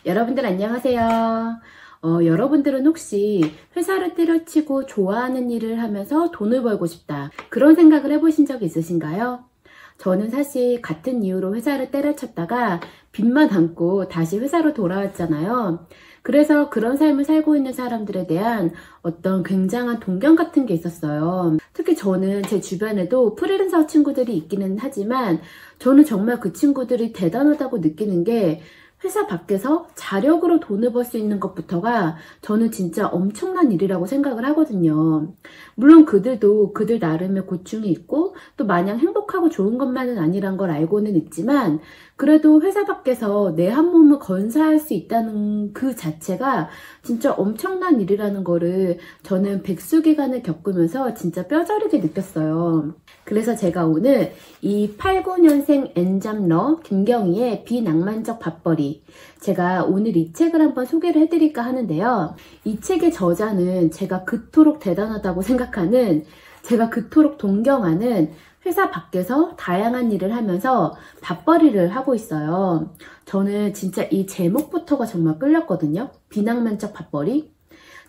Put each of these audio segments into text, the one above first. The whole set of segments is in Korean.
여러분들 안녕하세요. 여러분들은 혹시 회사를 때려치고 좋아하는 일을 하면서 돈을 벌고 싶다, 그런 생각을 해보신 적 있으신가요? 저는 사실 같은 이유로 회사를 때려쳤다가 빚만 안고 다시 회사로 돌아왔잖아요. 그래서 그런 삶을 살고 있는 사람들에 대한 어떤 굉장한 동경 같은 게 있었어요. 특히 저는 제 주변에도 프리랜서 친구들이 있기는 하지만 저는 정말 그 친구들이 대단하다고 느끼는 게, 회사 밖에서 자력으로 돈을 벌 수 있는 것부터가 저는 진짜 엄청난 일이라고 생각을 하거든요. 물론 그들도 그들 나름의 고충이 있고 또 마냥 행복하고 좋은 것만은 아니란 걸 알고는 있지만, 그래도 회사 밖에서 내 한 몸을 건사할 수 있다는 그 자체가 진짜 엄청난 일이라는 거를 저는 백수기간을 겪으면서 진짜 뼈저리게 느꼈어요. 그래서 제가 오늘 이 89년생 엔잡러 김경희의 비낭만적 밥벌이, 제가 오늘 이 책을 한번 소개를 해드릴까 하는데요. 이 책의 저자는 제가 그토록 대단하다고 생각하는, 제가 그토록 동경하는 회사 밖에서 다양한 일을 하면서 밥벌이를 하고 있어요. 저는 진짜 이 제목부터가 정말 끌렸거든요. 비낭만적 밥벌이.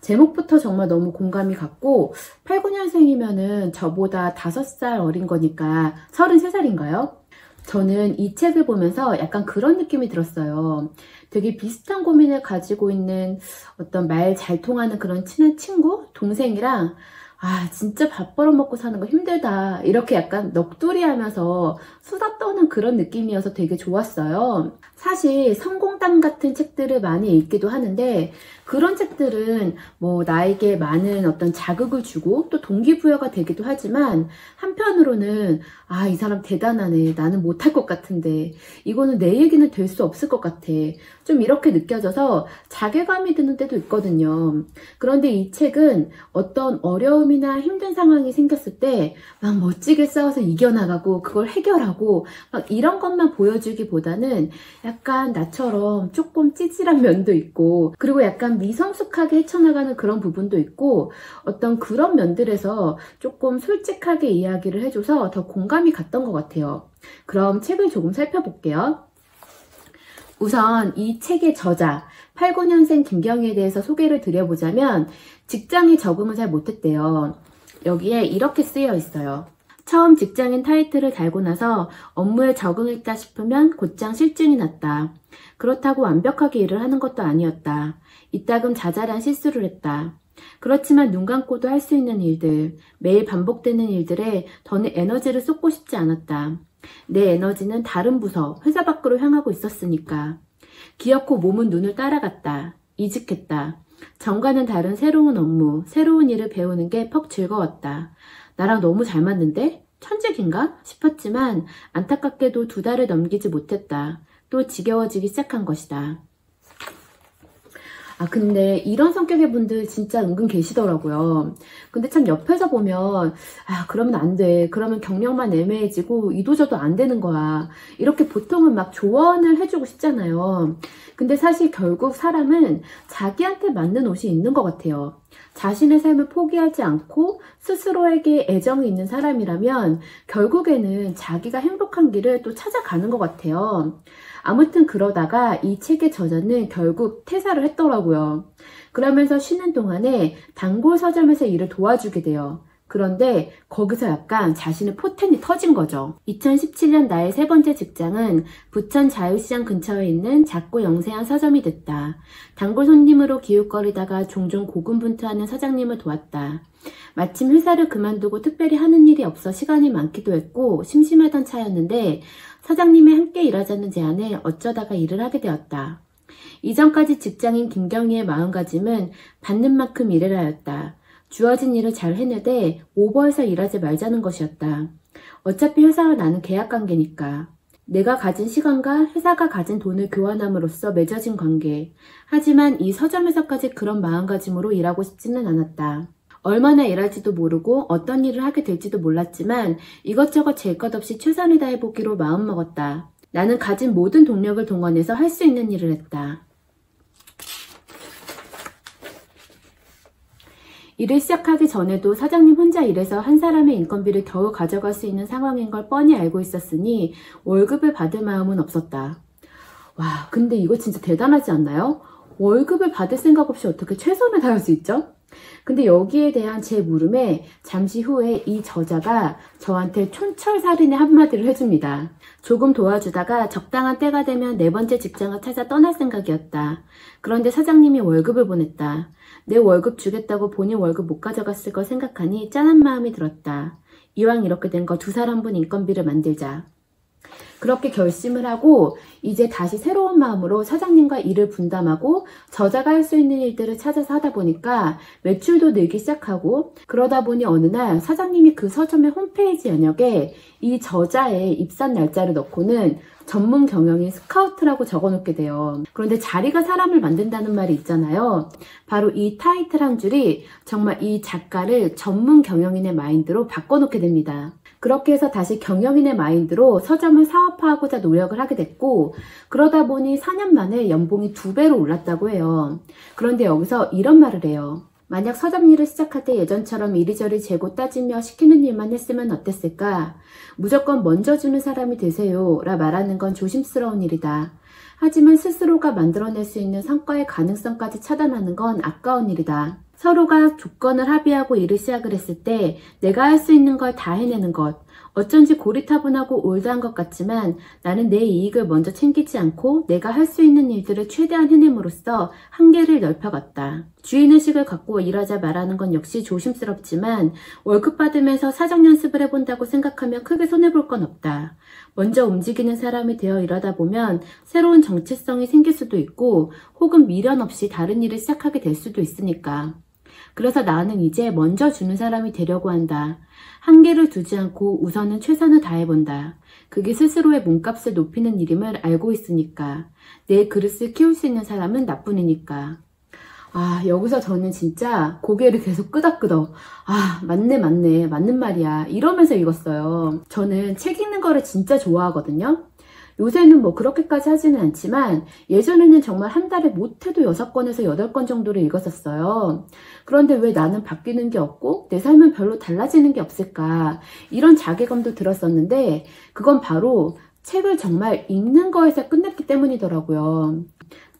제목부터 정말 너무 공감이 갔고, 89년생이면은 저보다 5살 어린 거니까 33살인가요? 저는 이 책을 보면서 약간 그런 느낌이 들었어요. 되게 비슷한 고민을 가지고 있는 어떤 말 잘 통하는 그런 친한 친구? 동생이랑 진짜 밥 벌어먹고 사는 거 힘들다, 이렇게 약간 넋두리 하면서 수다 떠는 그런 느낌이어서 되게 좋았어요. 사실 성공담 같은 책들을 많이 읽기도 하는데, 그런 책들은 뭐 나에게 많은 어떤 자극을 주고 또 동기부여가 되기도 하지만, 한편으로는 이 사람 대단하네, 나는 못할 것 같은데, 이거는 내 얘기는 될 수 없을 것 같아, 좀 이렇게 느껴져서 자괴감이 드는 때도 있거든요. 그런데 이 책은 어떤 어려움이나 힘든 상황이 생겼을 때 막 멋지게 싸워서 이겨나가고 그걸 해결하고 막 이런 것만 보여주기보다는, 약간 나처럼 조금 찌질한 면도 있고, 그리고 약간 미성숙하게 헤쳐나가는 그런 부분도 있고, 어떤 그런 면들에서 조금 솔직하게 이야기를 해줘서 더 공감이 갔던 것 같아요. 그럼 책을 조금 살펴볼게요. 우선 이 책의 저자 89년생 김경희에 대해서 소개를 드려보자면, 직장에 적응을 잘 못했대요. 여기에 이렇게 쓰여 있어요. 처음 직장인 타이틀을 달고 나서 업무에 적응했다 싶으면 곧장 실증이 났다. 그렇다고 완벽하게 일을 하는 것도 아니었다. 이따금 자잘한 실수를 했다. 그렇지만 눈 감고도 할 수 있는 일들, 매일 반복되는 일들에 더는 에너지를 쏟고 싶지 않았다. 내 에너지는 다른 부서, 회사 밖으로 향하고 있었으니까. 기어코 몸은 눈을 따라갔다. 이직했다. 전과는 다른 새로운 업무, 새로운 일을 배우는 게 퍽 즐거웠다. 나랑 너무 잘 맞는데? 천직인가? 싶었지만 안타깝게도 2달을 넘기지 못했다. 또 지겨워지기 시작한 것이다. 근데 이런 성격의 분들 진짜 은근 계시더라고요. 근데 참 옆에서 보면 그러면 안 돼, 그러면 경력만 애매해지고 이도저도 안 되는 거야, 이렇게 보통은 막 조언을 해주고 싶잖아요. 근데 사실 결국 사람은 자기한테 맞는 옷이 있는 것 같아요. 자신의 삶을 포기하지 않고 스스로에게 애정이 있는 사람이라면 결국에는 자기가 행복한 길을 또 찾아가는 것 같아요. 아무튼 그러다가 이 책의 저자는 결국 퇴사를 했더라고요. 그러면서 쉬는 동안에 단골 서점에서 일을 도와주게 돼요. 그런데 거기서 약간 자신의 포텐이 터진 거죠. 2017년 나의 3번째 직장은 부천 자유시장 근처에 있는 작고 영세한 서점이 됐다. 단골 손님으로 기웃거리다가 종종 고군분투하는 사장님을 도왔다. 마침 회사를 그만두고 특별히 하는 일이 없어 시간이 많기도 했고 심심하던 차였는데, 사장님이 함께 일하자는 제안에 어쩌다가 일을 하게 되었다. 이전까지 직장인 김경희의 마음가짐은 받는 만큼 일해라였다. 주어진 일을 잘 해내되 오버해서 일하지 말자는 것이었다. 어차피 회사와 나는 계약관계니까. 내가 가진 시간과 회사가 가진 돈을 교환함으로써 맺어진 관계. 하지만 이 서점에서까지 그런 마음가짐으로 일하고 싶지는 않았다. 얼마나 일할지도 모르고 어떤 일을 하게 될지도 몰랐지만 이것저것 잴 것 없이 최선을 다해보기로 마음먹었다. 나는 가진 모든 동력을 동원해서 할 수 있는 일을 했다. 일을 시작하기 전에도 사장님 혼자 일해서 한 사람의 인건비를 겨우 가져갈 수 있는 상황인 걸 뻔히 알고 있었으니 월급을 받을 마음은 없었다. 와, 근데 이거 진짜 대단하지 않나요? 월급을 받을 생각 없이 어떻게 최선을 다할 수 있죠? 근데 여기에 대한 제 물음에 잠시 후에 이 저자가 저한테 촌철살인의 한마디를 해줍니다. 조금 도와주다가 적당한 때가 되면 네 번째 직장을 찾아 떠날 생각이었다. 그런데 사장님이 월급을 보냈다. 내 월급 주겠다고 본인 월급 못 가져갔을 걸 생각하니 짠한 마음이 들었다. 이왕 이렇게 된 거 두 사람분 인건비를 만들자. 그렇게 결심을 하고 이제 다시 새로운 마음으로 사장님과 일을 분담하고 저자가 할 수 있는 일들을 찾아서 하다 보니까 매출도 늘기 시작하고, 그러다 보니 어느 날 사장님이 그 서점의 홈페이지 연역에 이 저자의 입사 날짜를 넣고는 전문 경영인 스카우트라고 적어놓게 돼요. 그런데 자리가 사람을 만든다는 말이 있잖아요. 바로 이 타이틀 한 줄이 정말 이 작가를 전문 경영인의 마인드로 바꿔놓게 됩니다. 그렇게 해서 다시 경영인의 마인드로 서점을 사업화하고자 노력을 하게 됐고, 그러다 보니 4년 만에 연봉이 2배로 올랐다고 해요. 그런데 여기서 이런 말을 해요. 만약 서점 일을 시작할 때 예전처럼 이리저리 재고 따지며 시키는 일만 했으면 어땠을까? 무조건 먼저 주는 사람이 되세요 라 말하는 건 조심스러운 일이다. 하지만 스스로가 만들어낼 수 있는 성과의 가능성까지 차단하는 건 아까운 일이다. 서로가 조건을 합의하고 일을 시작을 했을 때 내가 할 수 있는 걸 다 해내는 것. 어쩐지 고리타분하고 올드한 것 같지만 나는 내 이익을 먼저 챙기지 않고 내가 할 수 있는 일들을 최대한 해냄으로써 한계를 넓혀갔다. 주인의식을 갖고 일하자 말하는 건 역시 조심스럽지만 월급 받으면서 사정 연습을 해본다고 생각하면 크게 손해볼 건 없다. 먼저 움직이는 사람이 되어 일하다 보면 새로운 정체성이 생길 수도 있고 혹은 미련 없이 다른 일을 시작하게 될 수도 있으니까. 그래서 나는 이제 먼저 주는 사람이 되려고 한다. 한계를 두지 않고 우선은 최선을 다해본다. 그게 스스로의 몸값을 높이는 일임을 알고 있으니까. 내 그릇을 키울 수 있는 사람은 나뿐이니까. 아, 여기서 저는 진짜 고개를 계속 끄덕끄덕. 아, 맞네, 맞는 말이야. 이러면서 읽었어요. 저는 책 읽는 거를 진짜 좋아하거든요. 요새는 뭐 그렇게까지 하지는 않지만 예전에는 정말 한 달에 못해도 6권에서 8권 정도를 읽었었어요. 그런데 왜 나는 바뀌는 게 없고 내 삶은 별로 달라지는 게 없을까, 이런 자괴감도 들었었는데 그건 바로 책을 정말 읽는 거에서 끝냈기 때문이더라고요.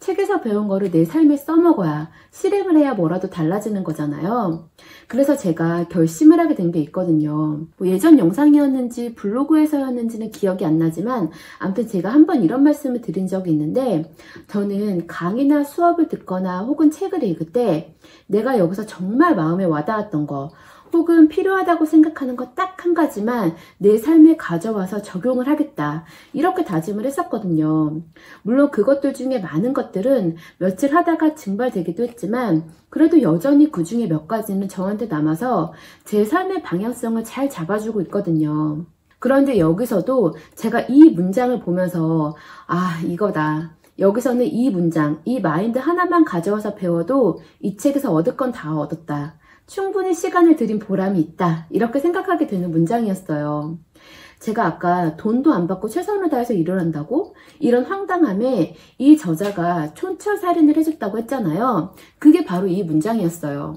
책에서 배운 거를 내 삶에 써먹어야, 실행을 해야 뭐라도 달라지는 거잖아요. 그래서 제가 결심을 하게 된 게 있거든요. 뭐 예전 영상이었는지 블로그에서였는지는 기억이 안 나지만 아무튼 제가 한번 이런 말씀을 드린 적이 있는데, 저는 강의나 수업을 듣거나 혹은 책을 읽을 때 내가 여기서 정말 마음에 와닿았던 거 혹은 필요하다고 생각하는 것 딱 한 가지만 내 삶에 가져와서 적용을 하겠다, 이렇게 다짐을 했었거든요. 물론 그것들 중에 많은 것들은 며칠 하다가 증발되기도 했지만 그래도 여전히 그 중에 몇 가지는 저한테 남아서 제 삶의 방향성을 잘 잡아주고 있거든요. 그런데 여기서도 제가 이 문장을 보면서 아, 이거다. 여기서는 이 문장, 이 마인드 하나만 가져와서 배워도 이 책에서 얻을 건 다 얻었다. 충분히 시간을 들인 보람이 있다. 이렇게 생각하게 되는 문장이었어요. 제가 아까 돈도 안 받고 최선을 다해서 일을 한다고? 이런 황당함에 이 저자가 촌철살인을 해줬다고 했잖아요. 그게 바로 이 문장이었어요.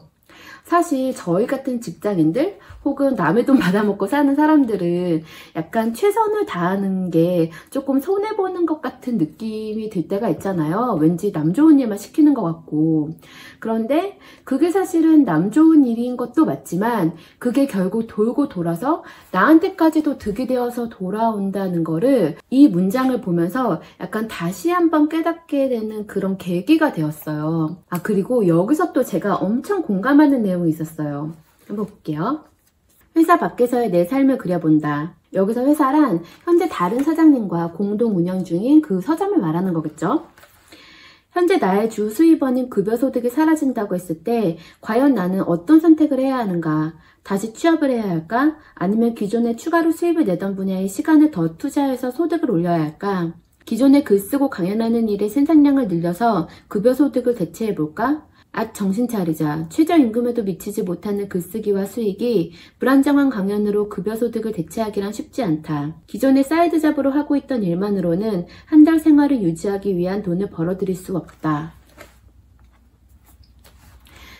사실 저희 같은 직장인들 혹은 남의 돈 받아먹고 사는 사람들은 약간 최선을 다하는 게 조금 손해보는 것 같은 느낌이 들 때가 있잖아요. 왠지 남 좋은 일만 시키는 것 같고. 그런데 그게 사실은 남 좋은 일인 것도 맞지만 그게 결국 돌고 돌아서 나한테까지도 득이 되어서 돌아온다는 거를 이 문장을 보면서 약간 다시 한번 깨닫게 되는 그런 계기가 되었어요. 아, 그리고 여기서 또 제가 엄청 공감하는 내용이 있었어요. 한번 볼게요. 회사 밖에서의 내 삶을 그려본다. 여기서 회사란 현재 다른 사장님과 공동 운영 중인 그 서점을 말하는 거겠죠. 현재 나의 주 수입원인 급여소득이 사라진다고 했을 때 과연 나는 어떤 선택을 해야 하는가? 다시 취업을 해야 할까? 아니면 기존에 추가로 수입을 내던 분야에 시간을 더 투자해서 소득을 올려야 할까? 기존에 글쓰고 강연하는 일의 생산량을 늘려서 급여소득을 대체해볼까? 정신 차리자. 최저임금에도 미치지 못하는 글쓰기와 수익이 불안정한 강연으로 급여소득을 대체하기란 쉽지 않다. 기존의 사이드 잡으로 하고 있던 일만으로는 한 달 생활을 유지하기 위한 돈을 벌어들일 수 없다.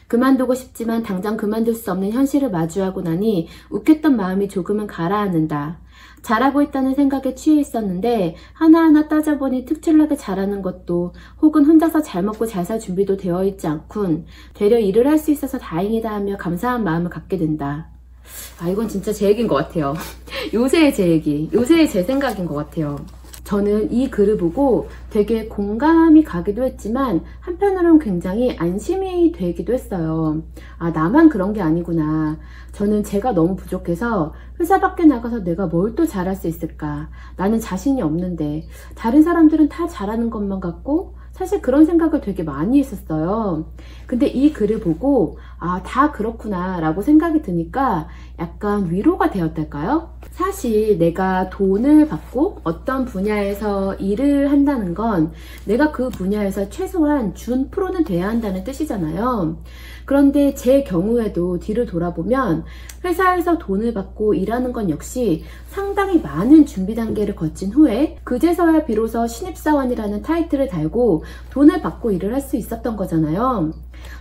그만두고 싶지만 당장 그만둘 수 없는 현실을 마주하고 나니 욱했던 마음이 조금은 가라앉는다. 잘하고 있다는 생각에 취해 있었는데 하나하나 따져보니 특출나게 잘하는 것도 혹은 혼자서 잘 먹고 잘 살 준비도 되어 있지 않군 되려 일을 할 수 있어서 다행이다 하며 감사한 마음을 갖게 된다. 아, 이건 진짜 제 얘기인 것 같아요. 요새의 제 얘기, 요새의 제 생각인 것 같아요. 저는 이 글을 보고 되게 공감이 가기도 했지만 한편으로는 굉장히 안심이 되기도 했어요. 아, 나만 그런 게 아니구나. 저는 제가 너무 부족해서 회사 밖에 나가서 내가 뭘 또 잘할 수 있을까? 나는 자신이 없는데 다른 사람들은 다 잘하는 것만 같고 사실 그런 생각을 되게 많이 했었어요. 근데 이 글을 보고 아, 다 그렇구나 라고 생각이 드니까 약간 위로가 되었달까요? 사실 내가 돈을 받고 어떤 분야에서 일을 한다는 건 내가 그 분야에서 최소한 준 프로는 돼야 한다는 뜻이잖아요. 그런데 제 경우에도 뒤를 돌아보면 회사에서 돈을 받고 일하는 건 역시 상당히 많은 준비 단계를 거친 후에 그제서야 비로소 신입사원이라는 타이틀을 달고 돈을 받고 일을 할 수 있었던 거잖아요.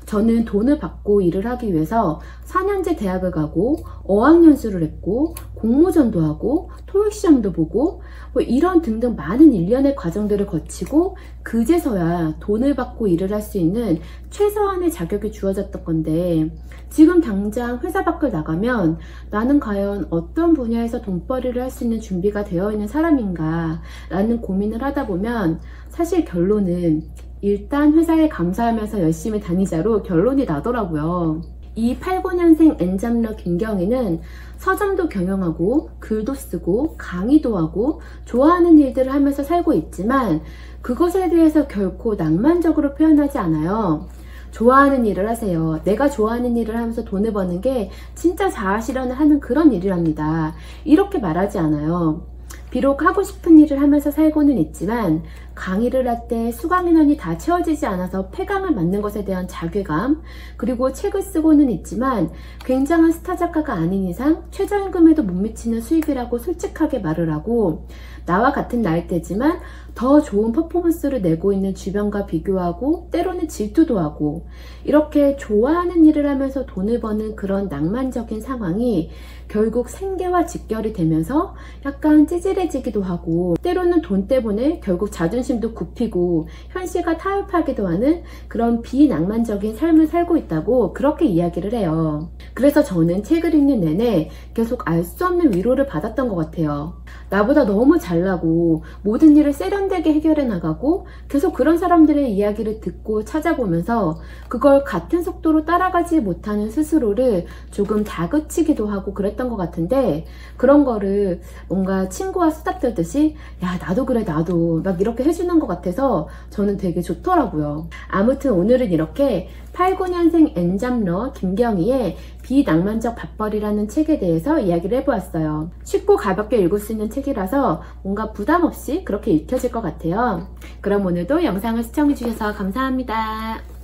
저는 돈을 받고 일을 하기 위해서 4년제 대학을 가고 어학연수를 했고 공모전도 하고 토익시험도 보고 뭐 이런 등등 많은 일련의 과정들을 거치고 그제서야 돈을 받고 일을 할 수 있는 최소한의 자격이 주어졌던 건데 지금 당장 회사 밖을 나가면 나는 과연 어떤 분야에서 돈벌이를 할 수 있는 준비가 되어 있는 사람인가 라는 고민을 하다 보면 사실 결론은 일단 회사에 감사하면서 열심히 다니자로 결론이 나더라고요. 이 89년생 N잡러 김경희는 서점도 경영하고 글도 쓰고 강의도 하고 좋아하는 일들을 하면서 살고 있지만 그것에 대해서 결코 낭만적으로 표현하지 않아요. 좋아하는 일을 하세요. 내가 좋아하는 일을 하면서 돈을 버는 게 진짜 자아실현을 하는 그런 일이랍니다. 이렇게 말하지 않아요. 비록 하고 싶은 일을 하면서 살고는 있지만 강의를 할 때 수강 인원이 다 채워지지 않아서 폐강을 맞는 것에 대한 자괴감, 그리고 책을 쓰고는 있지만 굉장한 스타 작가가 아닌 이상 최저임금에도 못 미치는 수입이라고 솔직하게 말을 하고 나와 같은 나이대지만 더 좋은 퍼포먼스를 내고 있는 주변과 비교하고 때로는 질투도 하고 이렇게 좋아하는 일을 하면서 돈을 버는 그런 낭만적인 상황이 결국 생계와 직결이 되면서 약간 찌질해지기도 하고 때로는 돈 때문에 결국 자존심도 굽히고 현실과 타협하기도 하는 그런 비낭만적인 삶을 살고 있다고 그렇게 이야기를 해요. 그래서 저는 책을 읽는 내내 계속 알 수 없는 위로를 받았던 것 같아요. 나보다 너무 잘나고 모든 일을 세련되게 해결해 나가고 계속 그런 사람들의 이야기를 듣고 찾아보면서 그걸 같은 속도로 따라가지 못하는 스스로를 조금 다그치기도 하고 그랬던 것 같은데 그런 거를 뭔가 친구와 수다 떨듯이 야 나도 그래 나도 막 이렇게 해주는 것 같아서 저는 되게 좋더라고요. 아무튼 오늘은 이렇게 89년생 N잡러 김경희의 비낭만적 밥벌이라는 책에 대해서 이야기를 해보았어요. 쉽고 가볍게 읽을 수 있는 책이라서 뭔가 부담 없이 그렇게 읽혀질 것 같아요. 그럼 오늘도 영상을 시청해주셔서 감사합니다.